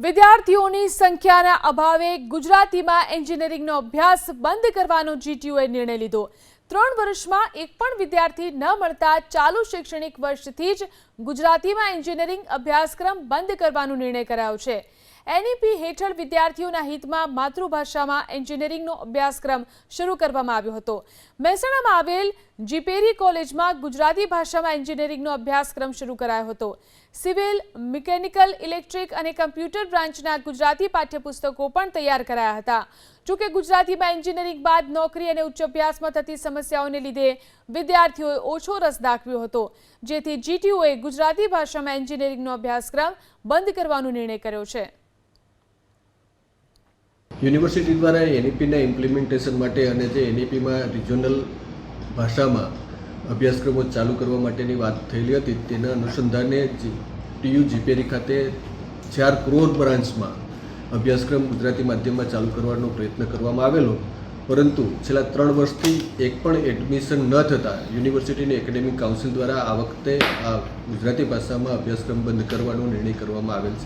વિદ્યાર્થીઓની સંખ્યાના અભાવે ગુજરાતીમાં એન્જિનિયરિંગનો અભ્યાસ બંધ કરવાનો જીટીયુએ નિર્ણય લીધો। 3 વર્ષમાં એક પણ વિદ્યાર્થી ન મળતા ચાલુ શૈક્ષણિક વર્ષથી જ ગુજરાતીમાં એન્જિનિયરિંગ અભ્યાસક્રમ બંધ કરવાનો નિર્ણય કરાયો છે। એનઈપી હેઠળ વિદ્યાર્થીઓના હિતમાં માતૃભાષામાં એન્જિનિયરિંગનો અભ્યાસક્રમ શરૂ કરવામાં આવ્યો હતો। મહેસાણામાં આવેલ જીપેરી કોલેજમાં ગુજરાતી ભાષામાં એન્જિનિયરિંગનો અભ્યાસક્રમ શરૂ કરાયો હતો। સિવિલ, મિકેનિકલ, ઇલેક્ટ્રિક અને કમ્પ્યુટર બ્રાન્ચના ગુજરાતી પાઠ્યપુસ્તકો પણ તૈયાર કરાયા હતા। જોકે ગુજરાતીમાં એન્જિનિયરિંગ બાદ નોકરી અને ઉચ્ચ અભ્યાસમાં થતી સમસ્યાઓને લીધે વિદ્યાર્થીઓએ ઓછો રસ દાખવ્યો હતો, જેથી જીટીયુએ ગુજરાતી ભાષામાં એન્જિનિયરિંગનો અભ્યાસક્રમ બંધ કરવાનો નિર્ણય કર્યો છે। યુનિવર્સિટી દ્વારા એનઈપીના ઇમ્પ્લિમેન્ટેશન માટે અને જે એનઈપીમાં રિજનલ ભાષામાં અભ્યાસક્રમો ચાલુ કરવા માટેની વાત થયેલી હતી, તેના અનુસંધાને ટીયુ જીપેરી ખાતે 4 કરોડ બ્રાન્ચમાં અભ્યાસક્રમ ગુજરાતી માધ્યમમાં ચાલુ કરવાનો પ્રયત્ન કરવામાં આવેલો, પરંતુ છેલ્લા 3 વર્ષથી એક પણ એડમિશન ન થતાં યુનિવર્સિટીની એકેડેમિક કાઉન્સિલ દ્વારા આ વખતે ગુજરાતી ભાષામાં અભ્યાસક્રમ બંધ કરવાનો નિર્ણય કરવામાં આવેલ છે।